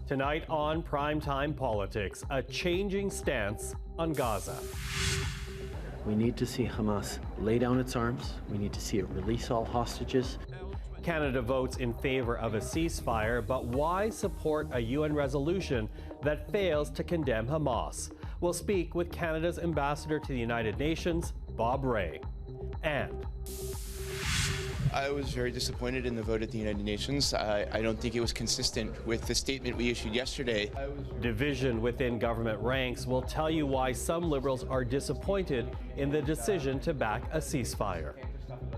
Tonight on Primetime Politics, a changing stance on Gaza. We need to see Hamas lay down its arms. We need to see it release all hostages. Canada votes in favor of a ceasefire, but why support a UN resolution that fails to condemn Hamas? We'll speak with Canada's ambassador to the United Nations, Bob Rae. And I was very disappointed in the vote at the United Nations. I don't think it was consistent with the statement we issued yesterday. Division within government ranks will tell you why some Liberals are disappointed in the decision to back a ceasefire.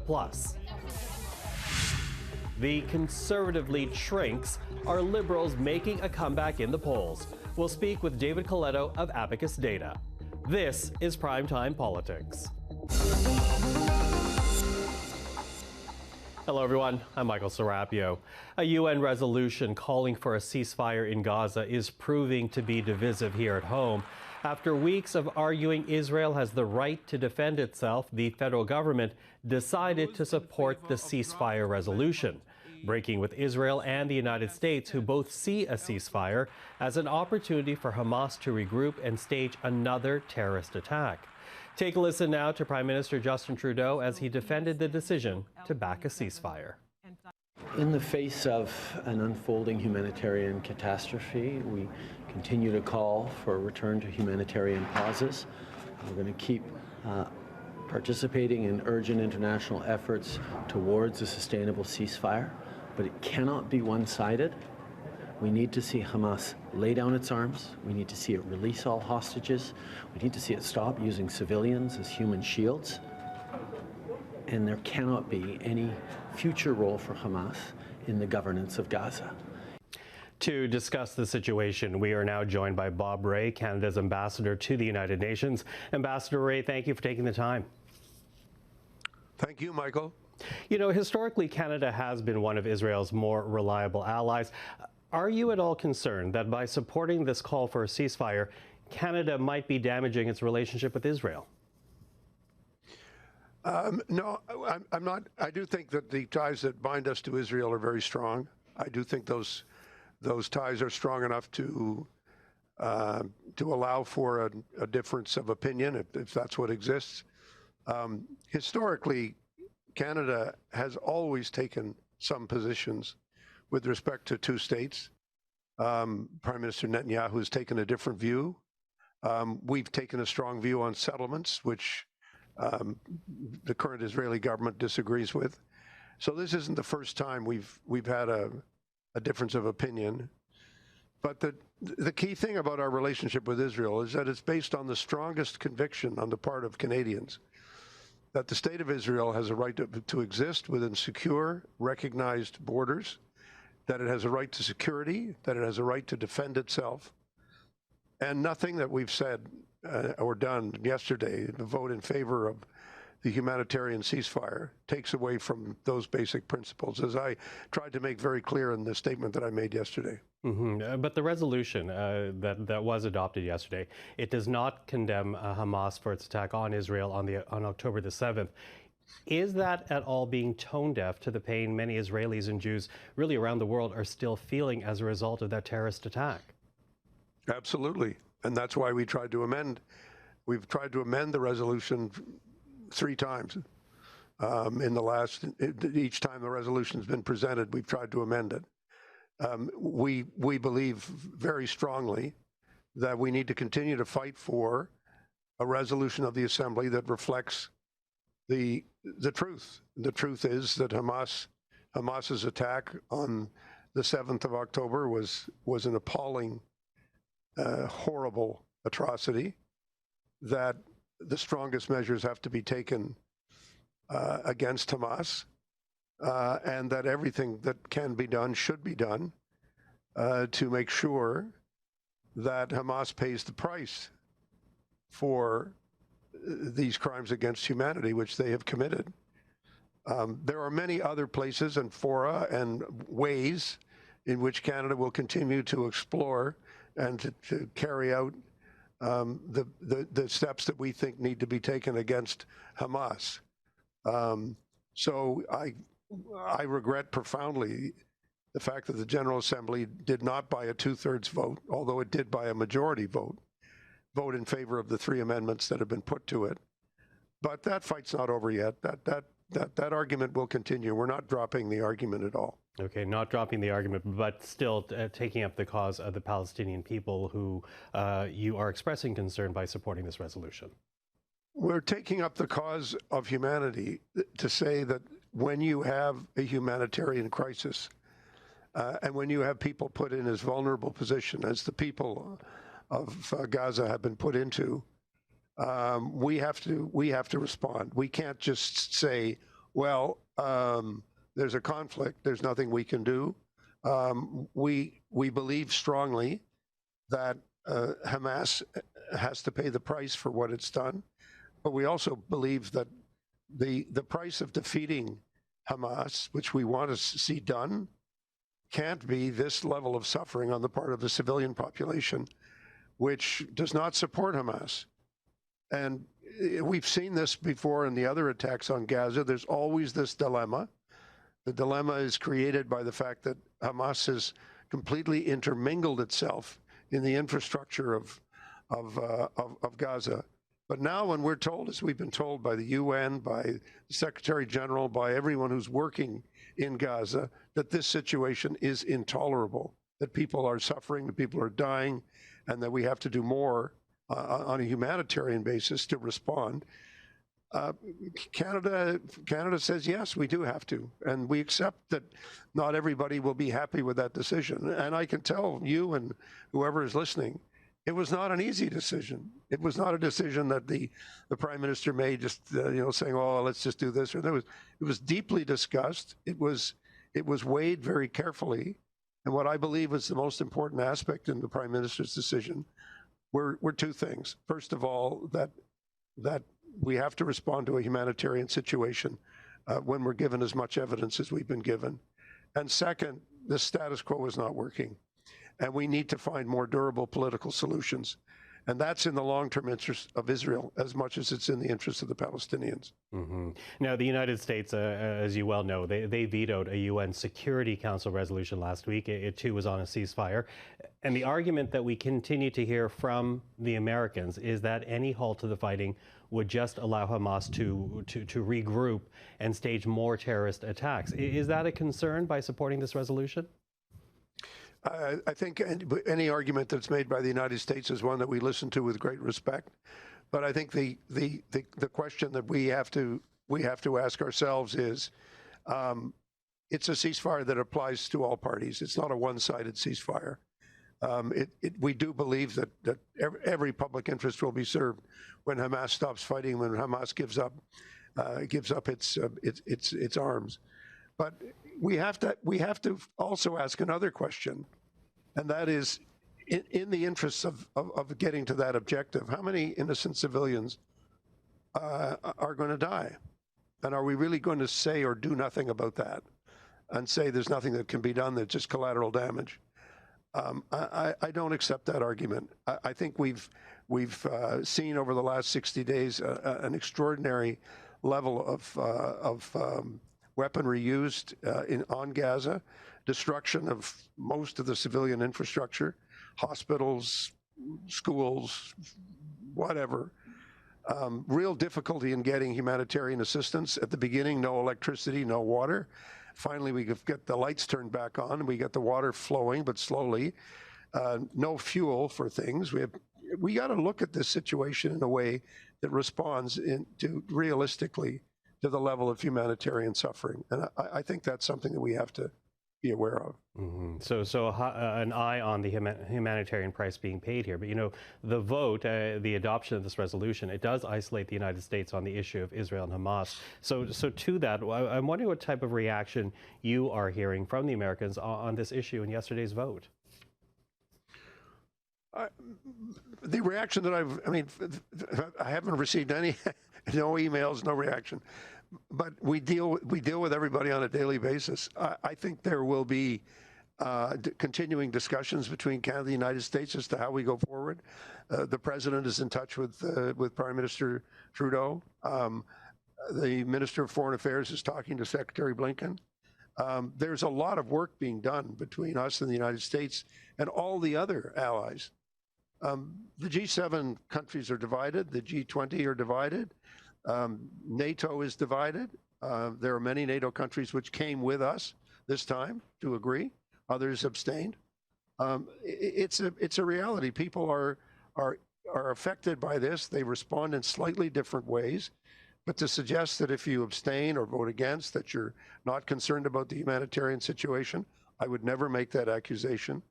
Plus, the Conservative lead shrinks. Are Liberals making a comeback in the polls? We'll speak with David Coletto of Abacus Data. This is Primetime Politics. Hello, everyone. I'm Michael Serapio. A UN resolution calling for a ceasefire in Gaza is proving to be divisive here at home. After weeks of arguing Israel has the right to defend itself, the federal government decided to support the ceasefire resolution, breaking with Israel and the United States, who both see a ceasefire as an opportunity for Hamas to regroup and stage another terrorist attack. Take a listen now to Prime Minister Justin Trudeau as he defended the decision to back a ceasefire. In the face of an unfolding humanitarian catastrophe, we continue to call for a return to humanitarian pauses. We're going to keep participating in urgent international efforts towards a sustainable ceasefire, but it cannot be one-sided. We need to see Hamas lay down its arms. We need to see it release all hostages. We need to see it stop using civilians as human shields. And there cannot be any future role for Hamas in the governance of Gaza. To discuss the situation, we are now joined by Bob Rae, Canada's ambassador to the United Nations. Ambassador Rae, thank you for taking the time. Thank you, Michael. You know, historically, Canada has been one of Israel's more reliable allies. Are you at all concerned that by supporting this call for a ceasefire, Canada might be damaging its relationship with Israel? No, I'm not. I do think that the ties that bind us to Israel are very strong. I do think those ties are strong enough to allow for a difference of opinion, if that's what exists. Historically, Canada has always taken some positions with respect to two states. Prime Minister Netanyahu has taken a different view. We've taken a strong view on settlements, which the current Israeli government disagrees with. So this isn't the first time we've had a difference of opinion. But the key thing about our relationship with Israel is that it's based on the strongest conviction on the part of Canadians that the state of Israel has a right to exist within secure, recognized borders, that it has a right to security, that it has a right to defend itself. And nothing that we've said or done yesterday, the vote in favor of the humanitarian ceasefire, takes away from those basic principles, as I tried to make very clear in the statement that I made yesterday. But the resolution that was adopted yesterday, it does not condemn Hamas for its attack on Israel on October the 7th. Is that at all being tone deaf to the pain many Israelis and Jews really around the world are still feeling as a result of that terrorist attack? Absolutely. And that's why we tried to amend. We've tried to amend the resolution 3 times. Each time the resolution's been presented, we've tried to amend it. We believe very strongly that we need to continue to fight for a resolution of the Assembly that reflects the truth. The truth is that Hamas's attack on the 7th of October was an appalling, horrible atrocity, that the strongest measures have to be taken against Hamas, and that everything that can be done should be done to make sure that Hamas pays the price for these crimes against humanity, which they have committed. There are many other places and fora and ways in which Canada will continue to explore and to carry out the steps that we think need to be taken against Hamas. So I regret profoundly the fact that the General Assembly did not by a 2/3 vote, although it did by a majority vote in favor of the 3 amendments that have been put to it. But that fight's not over yet. That argument will continue. We're not dropping the argument at all. Okay, not dropping the argument, but still taking up the cause of the Palestinian people who you are expressing concern by supporting this resolution. We're taking up the cause of humanity to say that when you have a humanitarian crisis and when you have people put in as vulnerable position as the people of Gaza have been put into, we have to respond. We can't just say, well, there's a conflict, there's nothing we can do. We believe strongly that Hamas has to pay the price for what it's done, but we also believe that the price of defeating Hamas, which we want to see done, can't be this level of suffering on the part of the civilian population, which does not support Hamas. And we've seen this before in the other attacks on Gaza. There's always this dilemma. The dilemma is created by the fact that Hamas has completely intermingled itself in the infrastructure of Gaza. But now when we're told, as we've been told by the UN, by the Secretary General, by everyone who's working in Gaza, that this situation is intolerable, that people are suffering, that people are dying, and that we have to do more on a humanitarian basis to respond. Canada says, yes, we do have to. And we accept that not everybody will be happy with that decision. And I can tell you and whoever is listening, it was not an easy decision. It was not a decision that the Prime Minister made just, saying, oh, let's just do this. Or that. It was deeply discussed. It was weighed very carefully. And what I believe is the most important aspect in the Prime Minister's decision were 2 things. First of all, that we have to respond to a humanitarian situation when we're given as much evidence as we've been given. And second, the status quo is not working. And we need to find more durable political solutions. And that's in the long-term interest of Israel as much as it's in the interest of the Palestinians. Mm-hmm. Now, the United States, as you well know, they vetoed a UN Security Council resolution last week. It too was on a ceasefire. And the argument that we continue to hear from the Americans is that any halt to the fighting would just allow Hamas to regroup and stage more terrorist attacks. Is that a concern by supporting this resolution? I think any argument that's made by the United States is one that we listen to with great respect. But I think the question that we have to ask ourselves is, it's a ceasefire that applies to all parties. It's not a one-sided ceasefire. We do believe that every public interest will be served when Hamas stops fighting, when Hamas gives up its arms. But we have to also ask another question, and that is, in the interests of getting to that objective, how many innocent civilians are going to die? And are we really going to say or do nothing about that and say there's nothing that can be done, that's just collateral damage? I don't accept that argument. I think we've seen over the last 60 days an extraordinary level of weaponry used on Gaza, destruction of most of the civilian infrastructure, hospitals, schools, whatever. Real difficulty in getting humanitarian assistance. At the beginning, no electricity, no water. Finally, we get the lights turned back on, and we get the water flowing, but slowly. No fuel for things. We got to look at this situation in a way that responds realistically to the level of humanitarian suffering. And I think that's something that we have to be aware of. Mm-hmm. So an eye on the humanitarian price being paid here. But, the vote, the adoption of this resolution, it does isolate the United States on the issue of Israel and Hamas. So to that, I'm wondering what type of reaction you are hearing from the Americans on this issue in yesterday's vote. The reaction that I haven't received any, no emails, no reaction, but we deal with everybody on a daily basis. I think there will be continuing discussions between Canada and the United States as to how we go forward. The president is in touch with Prime Minister Trudeau. The Minister of Foreign Affairs is talking to Secretary Blinken. There's a lot of work being done between us and the United States and all the other allies. The G7 countries are divided. The G20 are divided. NATO is divided. There are many NATO countries which came with us this time to agree. Others abstained. It's a reality. People are affected by this. They respond in slightly different ways. But to suggest that if you abstain or vote against, that you're not concerned about the humanitarian situation, I would never make that accusation.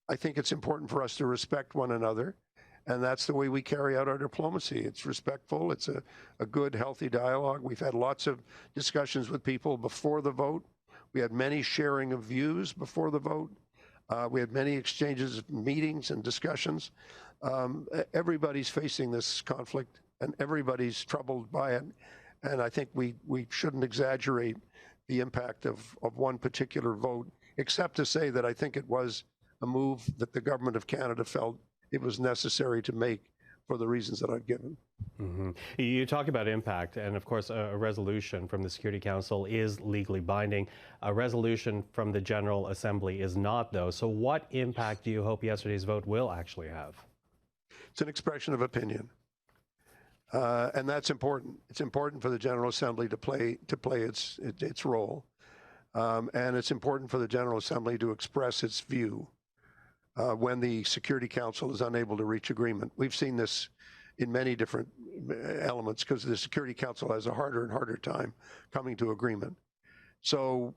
I think it's important for us to respect one another, and that's the way we carry out our diplomacy. It's respectful. It's a good, healthy dialogue. We've had lots of discussions with people before the vote. We had many sharing of views before the vote. We had many exchanges, meetings, and discussions. Everybody's facing this conflict, and everybody's troubled by it. And I think we shouldn't exaggerate the impact of one particular vote, except to say that I think it was a move that the government of Canada felt it was necessary to make for the reasons that I've given. Mm-hmm. You talk about impact, and of course a resolution from the Security Council is legally binding. A resolution from the General Assembly is not, though. So what impact do you hope yesterday's vote will actually have? It's an expression of opinion. And that's important. It's important for the General Assembly to play its role. And it's important for the General Assembly to express its view when the Security Council is unable to reach agreement. We've seen this in many different elements because the Security Council has a harder and harder time coming to agreement. So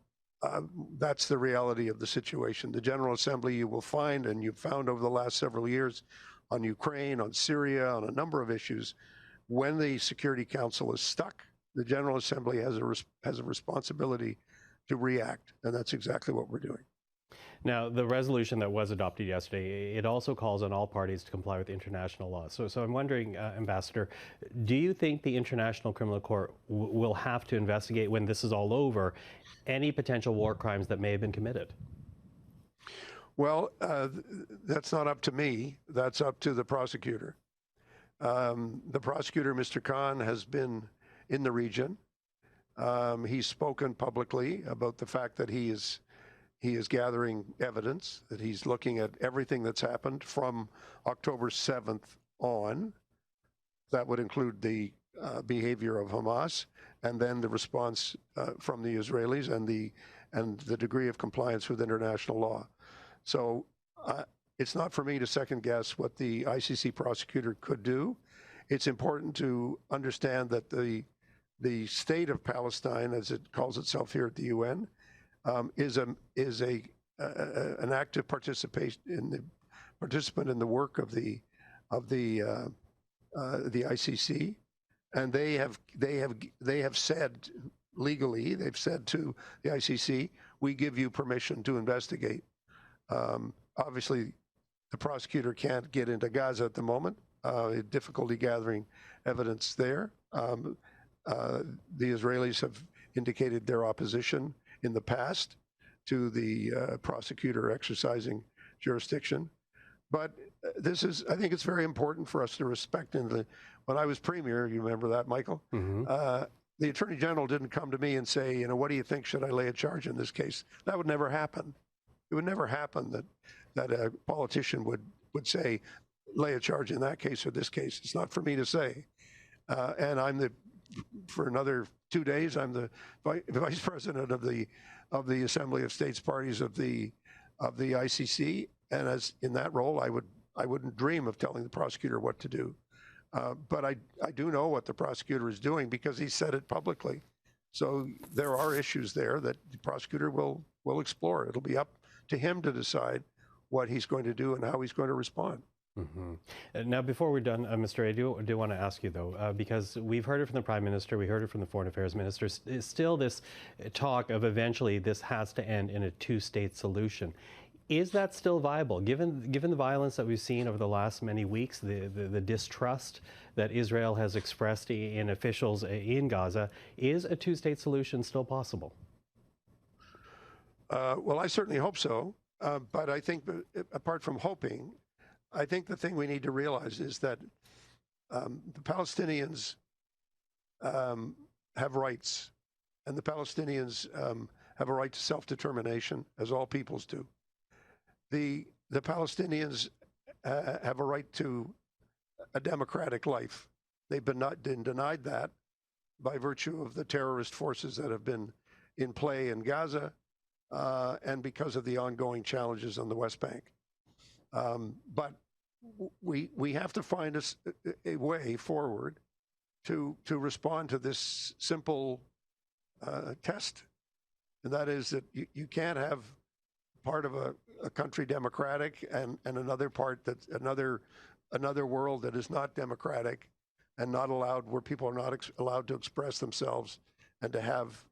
that's the reality of the situation. The General Assembly, you will find, and you've found over the last several years on Ukraine, on Syria, on a number of issues, when the Security Council is stuck, the General Assembly has a responsibility to react, and that's exactly what we're doing. Now, the resolution that was adopted yesterday, it also calls on all parties to comply with international law. So I'm wondering, Ambassador, do you think the International Criminal Court will have to investigate, when this is all over, any potential war crimes that may have been committed? Well, that's not up to me. That's up to the prosecutor. The prosecutor, Mr. Khan, has been in the region. He's spoken publicly about the fact that he is gathering evidence, that he's looking at everything that's happened from October 7th on. That would include the behavior of Hamas, and then the response from the Israelis and the degree of compliance with international law. So it's not for me to second guess what the ICC prosecutor could do. It's important to understand that the state of Palestine, as it calls itself here at the UN, is an active participant in the work of the ICC, and they have said legally, they've said to the ICC, we give you permission to investigate. Obviously, the prosecutor can't get into Gaza at the moment. Difficulty gathering evidence there. The Israelis have indicated their opposition in the past to the prosecutor exercising jurisdiction. But I think it's very important for us to respect. When I was premier, you remember that, Michael? Mm-hmm. The Attorney General didn't come to me and say, what do you think? Should I lay a charge in this case? That would never happen. It would never happen that a politician would say, lay a charge in that case or this case. It's not for me to say. And for another 2 days, I'm the vice president of the Assembly of States Parties of the ICC, and as in that role, I wouldn't dream of telling the prosecutor what to do. But I do know what the prosecutor is doing because he said it publicly. So there are issues there that the prosecutor will explore. It'll be up to him to decide what he's going to do and how he's going to respond. Mm-hmm. Now, before we're done, Mr. I do want to ask you, though, because we've heard it from the Prime Minister, we heard it from the Foreign Affairs Minister, still this talk of eventually this has to end in a two-state solution. Is that still viable, given the violence that we've seen over the last many weeks, the distrust that Israel has expressed in officials in Gaza? Is a two-state solution still possible? Well, I certainly hope so. But I think, apart from hoping, I think the thing we need to realize is that the Palestinians have rights, and the Palestinians have a right to self-determination, as all peoples do. The Palestinians have a right to a democratic life. They've been denied that by virtue of the terrorist forces that have been in play in Gaza and because of the ongoing challenges on the West Bank. But we have to find a way forward to respond to this simple test, and that is that you can't have part of a country democratic and another part that's another world that is not democratic and not allowed, where people are not allowed to express themselves and to have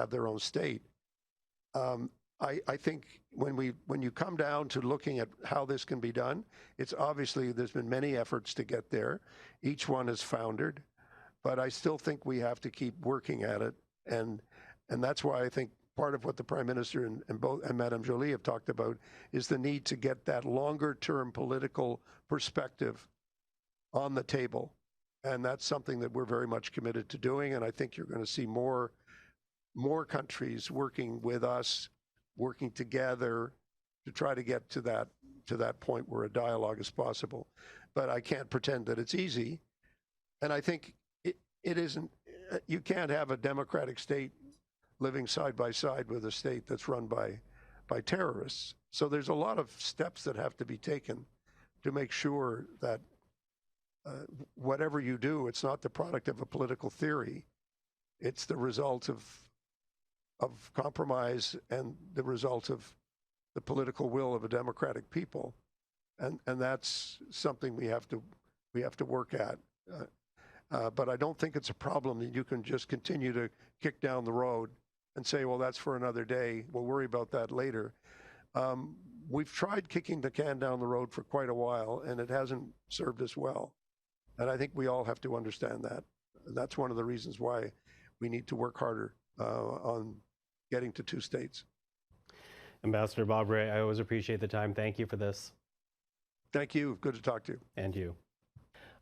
their own state. I think when you come down to looking at how this can be done, it's obviously there's been many efforts to get there. Each one has foundered, but I still think we have to keep working at it, and that's why I think part of what the Prime Minister and Madame Joly have talked about is the need to get that longer-term political perspective on the table, and that's something that we're very much committed to doing. And I think you're going to see more countries working with us, working together to try to get to that point where a dialogue is possible. But I can't pretend that it's easy, and I think it isn't. You can't have a democratic state living side by side with a state that's run by terrorists. So there's a lot of steps that have to be taken to make sure that whatever you do, it's not the product of a political theory. It's the result of compromise and the result of the political will of a democratic people, and that's something we have to work at. But I don't think it's a problem that you can just continue to kick down the road and say, well, that's for another day. We'll worry about that later. We've tried kicking the can down the road for quite a while, and it hasn't served us well. And I think we all have to understand that. That's one of the reasons why we need to work harder on getting to two states. Ambassador Bob Rae, I always appreciate the time. Thank you for this. Thank you. Good to talk to you. And you.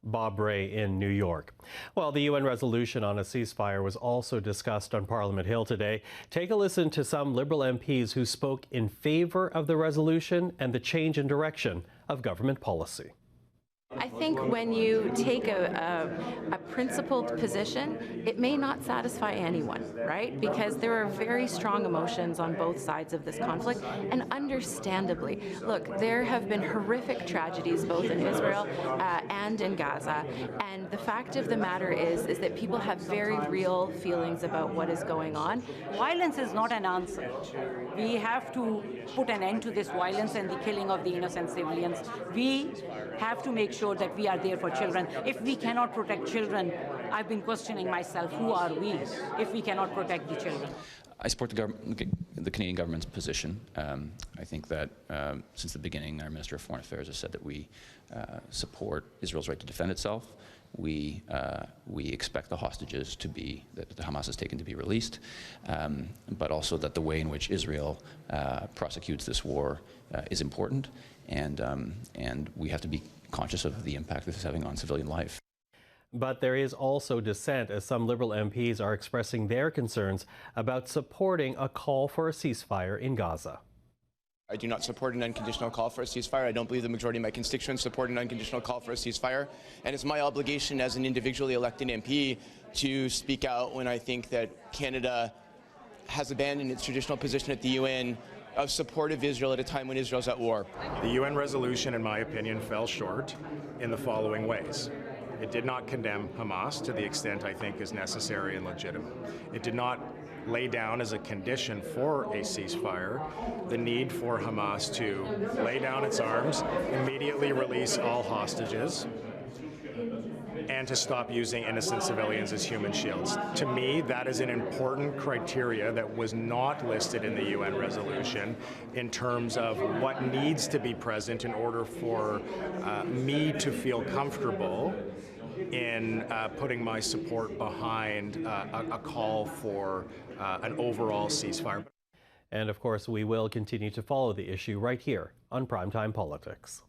Bob Rae in New York. Well, the UN resolution on a ceasefire was also discussed on Parliament Hill today. Take a listen to some Liberal MPs who spoke in favor of the resolution and the change in direction of government policy. I think when you take a principled position, it may not satisfy anyone, right? Because there are very strong emotions on both sides of this conflict, and understandably. Look, there have been horrific tragedies both in Israel and in Gaza, and the fact of the matter is that people have very real feelings about what is going on. Violence is not an answer. We have to put an end to this violence and the killing of the innocent civilians. We have to make sure that we are there for children. If we cannot protect children, I've been questioning myself, who are we if we cannot protect the children? I support the Canadian government's position. I think that since the beginning, our Minister of Foreign Affairs has said that we support Israel's right to defend itself. We expect the hostages that the Hamas has taken to be released, but also that the way in which Israel prosecutes this war is important, and we have to be conscious of the impact this is having on civilian life. But there is also dissent as some Liberal MPs are expressing their concerns about supporting a call for a ceasefire in Gaza. I do not support an unconditional call for a ceasefire. I don't believe the majority of my constituents support an unconditional call for a ceasefire. And it's my obligation as an individually elected MP to speak out when I think that Canada has abandoned its traditional position at the UN of support of Israel at a time when Israel's at war. The UN resolution, in my opinion, fell short in the following ways. It did not condemn Hamas to the extent I think is necessary and legitimate. It did not lay down as a condition for a ceasefire the need for Hamas to lay down its arms, immediately release all hostages, and to stop using innocent civilians as human shields. To me, that is an important criteria that was not listed in the UN resolution in terms of what needs to be present in order for me to feel comfortable in putting my support behind a call for an overall ceasefire. And of course, we will continue to follow the issue right here on PrimeTime Politics.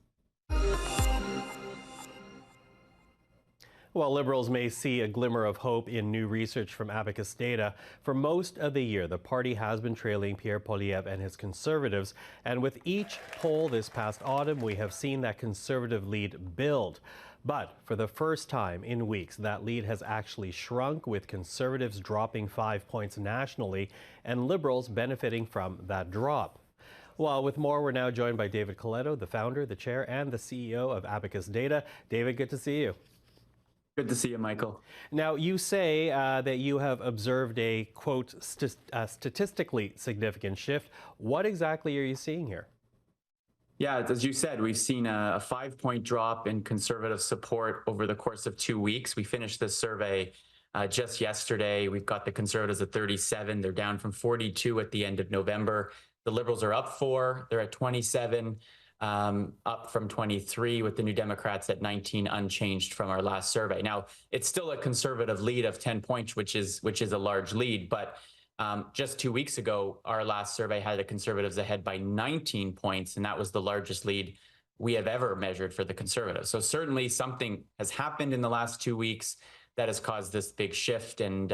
While Liberals may see a glimmer of hope in new research from Abacus Data, for most of the year, the party has been trailing Pierre Poilievre and his Conservatives. And with each poll this past autumn, we have seen that Conservative lead build. But for the first time in weeks, that lead has actually shrunk, with Conservatives dropping 5 points nationally and Liberals benefiting from that drop. Well, with more, we're now joined by David Coletto, the founder, the chair, and the CEO of Abacus Data. David, good to see you. Good to see you, Michael. Now, you say that you have observed a, quote, statistically significant shift. What exactly are you seeing here? Yeah, as you said, we've seen a 5-point drop in Conservative support over the course of 2 weeks. We finished this survey just yesterday. We've got the Conservatives at 37. They're down from 42 at the end of November. The Liberals are up 4. They're at 27. Up from 23, with the New Democrats at 19, unchanged from our last survey. Now, it's still a Conservative lead of 10 points, which is a large lead. But just 2 weeks ago, our last survey had the Conservatives ahead by 19 points, and that was the largest lead we have ever measured for the Conservatives. So certainly something has happened in the last 2 weeks that has caused this big shift, and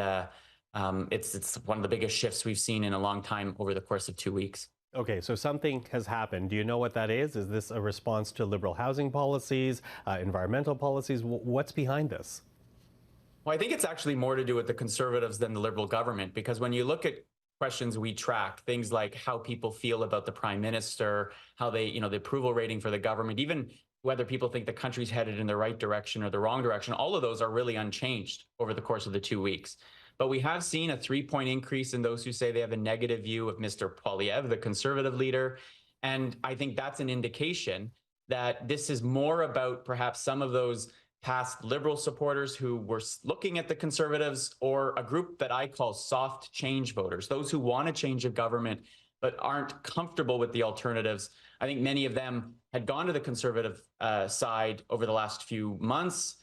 it's one of the biggest shifts we've seen in a long time over the course of 2 weeks. Okay, so something has happened. Do you know what that is? Is this a response to liberal housing policies, environmental policies? What's behind this? Well, I think it's actually more to do with the Conservatives than the Liberal government, because when you look at questions we track, things like how people feel about the Prime Minister, how they, the approval rating for the government, even whether people think the country's headed in the right direction or the wrong direction, all of those are really unchanged over the course of the 2 weeks. But we have seen a 3-point increase in those who say they have a negative view of Mr. Poilievre, the Conservative leader. And I think that's an indication that this is more about perhaps some of those past Liberal supporters who were looking at the Conservatives, or a group that I call soft change voters, those who want a change of government but aren't comfortable with the alternatives. I think many of them had gone to the Conservative side over the last few months.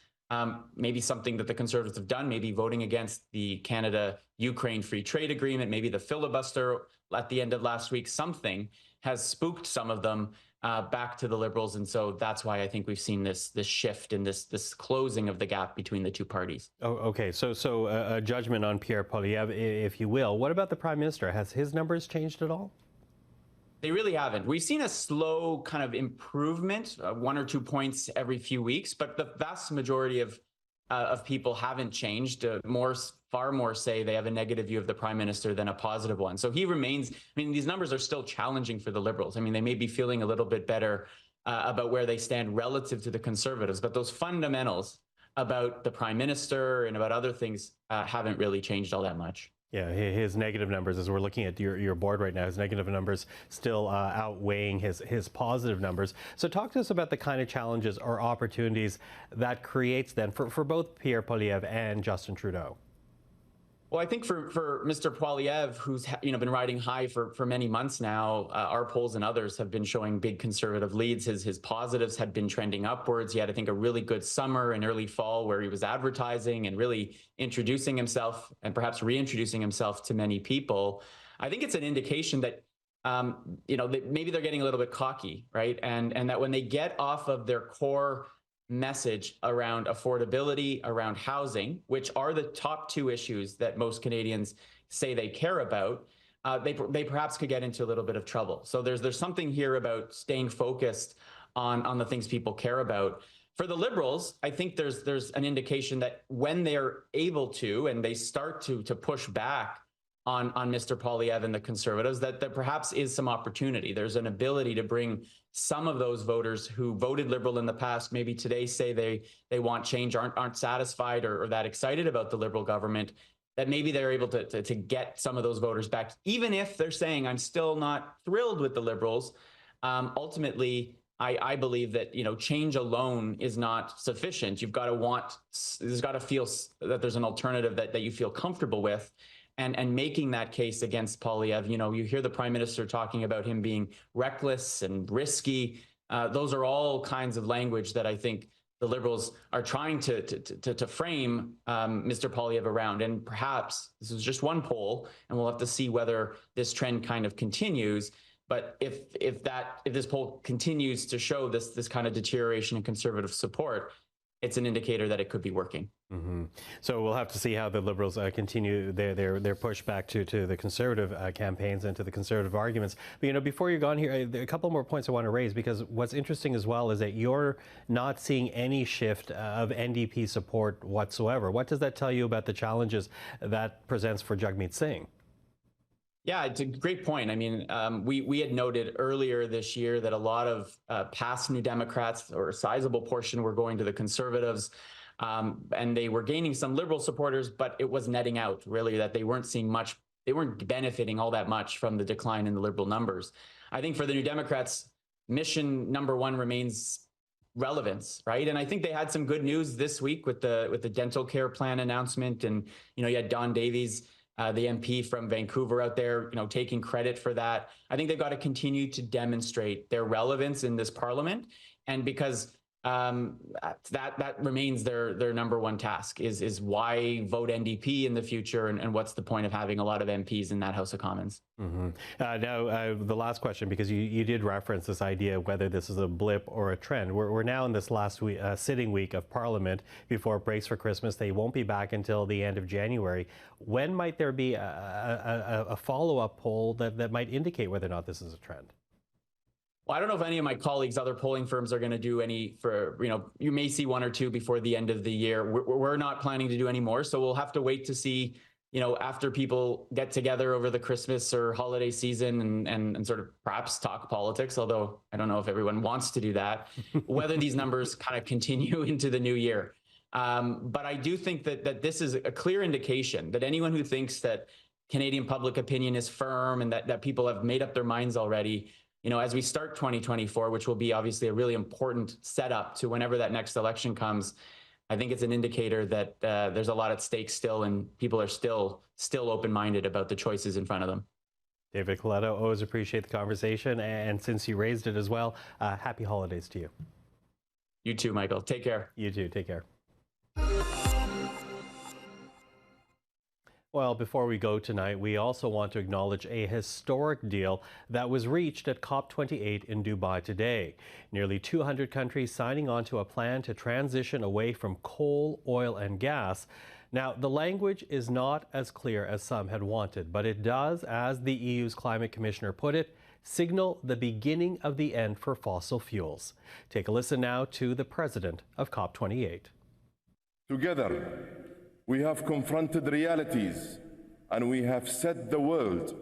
Maybe something that the Conservatives have done, maybe voting against the Canada-Ukraine free trade agreement, maybe the filibuster at the end of last week, something has spooked some of them back to the Liberals. And so that's why I think we've seen this shift and this closing of the gap between the two parties. Oh, okay, so a judgment on Pierre Poilievre, if you will. What about the Prime Minister? Has his numbers changed at all? They really haven't. We've seen a slow kind of improvement, 1 or 2 points every few weeks, but the vast majority of people haven't changed. Far more say they have a negative view of the Prime Minister than a positive one. So he remains. I mean, these numbers are still challenging for the Liberals. I mean, they may be feeling a little bit better about where they stand relative to the Conservatives, but those fundamentals about the Prime Minister and about other things haven't really changed all that much. Yeah, his negative numbers, as we're looking at your board right now, his negative numbers still outweighing his positive numbers. So talk to us about the kind of challenges or opportunities that creates then for both Pierre Poilievre and Justin Trudeau. Well, I think for Mr. Poilievre, who's been riding high for many months now, our polls and others have been showing big Conservative leads. His positives had been trending upwards. He had, I think, a really good summer and early fall where he was advertising and really introducing himself and perhaps reintroducing himself to many people. I think it's an indication that that maybe they're getting a little bit cocky, right? And that when they get off of their core message around affordability, around housing, which are the top 2 issues that most Canadians say they care about, they perhaps could get into a little bit of trouble. So there's something here about staying focused on the things people care about. For the Liberals, I think there's an indication that when they're able to, and they start to push back on Mr. Poilievre and the Conservatives, that there perhaps is some opportunity. There's an ability to bring some of those voters who voted Liberal in the past, maybe today say they want change, aren't satisfied or that excited about the Liberal government, that maybe they're able to get some of those voters back, even if they're saying, I'm still not thrilled with the Liberals. Ultimately, I believe that change alone is not sufficient. You've got to feel that there's an alternative that you feel comfortable with. And making that case against Poilievre, you hear the Prime Minister talking about him being reckless and risky. Those are all kinds of language that I think the Liberals are trying to frame Mr. Poilievre around. And perhaps this is just one poll, and we'll have to see whether this trend kind of continues. But if this poll continues to show this kind of deterioration in Conservative support, it's an indicator that it could be working. So we'll have to see how the Liberals continue their pushback to the Conservative campaigns and to the Conservative arguments. But, before you're gone here, there are a couple more points I want to raise, because what's interesting as well is that you're not seeing any shift of NDP support whatsoever. What does that tell you about the challenges that presents for Jagmeet Singh? Yeah, it's a great point. I mean, we had noted earlier this year that a lot of past New Democrats, or a sizable portion, were going to the Conservatives. And they were gaining some Liberal supporters, but it was netting out, really, that they weren't seeing much, they weren't benefiting all that much from the decline in the Liberal numbers. I think for the New Democrats, mission number one remains relevance, right? And I think they had some good news this week with the dental care plan announcement. And, you had Don Davies, the MP from Vancouver, out there, taking credit for that. I think they've got to continue to demonstrate their relevance in this parliament. And because that remains their number one task, is why vote NDP in the future, and what's the point of having a lot of MPs in that House of Commons. Now, the last question, because you did reference this idea of whether this is a blip or a trend. We're now in this last week, sitting week of Parliament before it breaks for Christmas. They won't be back until the end of January. When might there be a follow-up poll that might indicate whether or not this is a trend? Well, I don't know if any of my colleagues, other polling firms, are going to do any you may see one or two before the end of the year. We're not planning to do any more. So we'll have to wait to see, after people get together over the Christmas or holiday season and sort of perhaps talk politics, although I don't know if everyone wants to do that, whether these numbers kind of continue into the new year. But I do think that this is a clear indication that anyone who thinks that Canadian public opinion is firm and that people have made up their minds already, as we start 2024, which will be obviously a really important setup to whenever that next election comes, I think it's an indicator that there's a lot at stake still, and people are still open-minded about the choices in front of them. David Coletto, always appreciate the conversation. And since you raised it as well, happy holidays to you. You too, Michael. Take care. You too. Take care. Well, before we go tonight, we also want to acknowledge a historic deal that was reached at COP28 in Dubai today. Nearly 200 countries signing on to a plan to transition away from coal, oil, and gas. Now, the language is not as clear as some had wanted, but it does, as the EU's climate commissioner put it, signal the beginning of the end for fossil fuels. Take a listen now to the president of COP28. Together, we have confronted realities, and we have set the world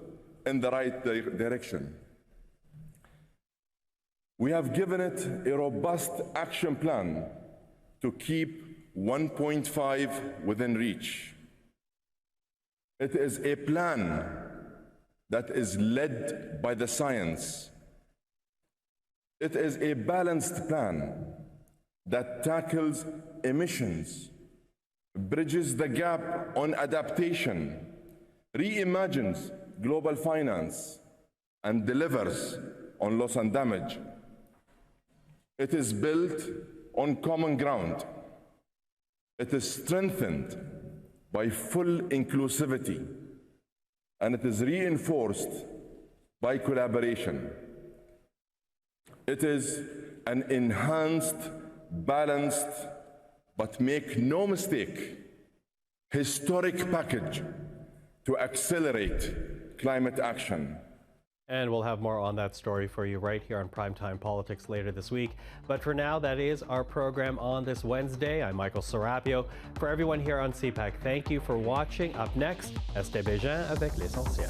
in the right direction. We have given it a robust action plan to keep 1.5 within reach. It is a plan that is led by the science. It is a balanced plan that tackles emissions, bridges the gap on adaptation, reimagines global finance, and delivers on loss and damage. It is built on common ground. It is strengthened by full inclusivity, and it is reinforced by collaboration. It is an enhanced, balanced, but make no mistake, historic package to accelerate climate action. And we'll have more on that story for you right here on Primetime Politics later this week. But for now, that is our program on this Wednesday. I'm Michael Serapio. For everyone here on CPAC, thank you for watching. Up next, Estée Bégin avec l'essentiel.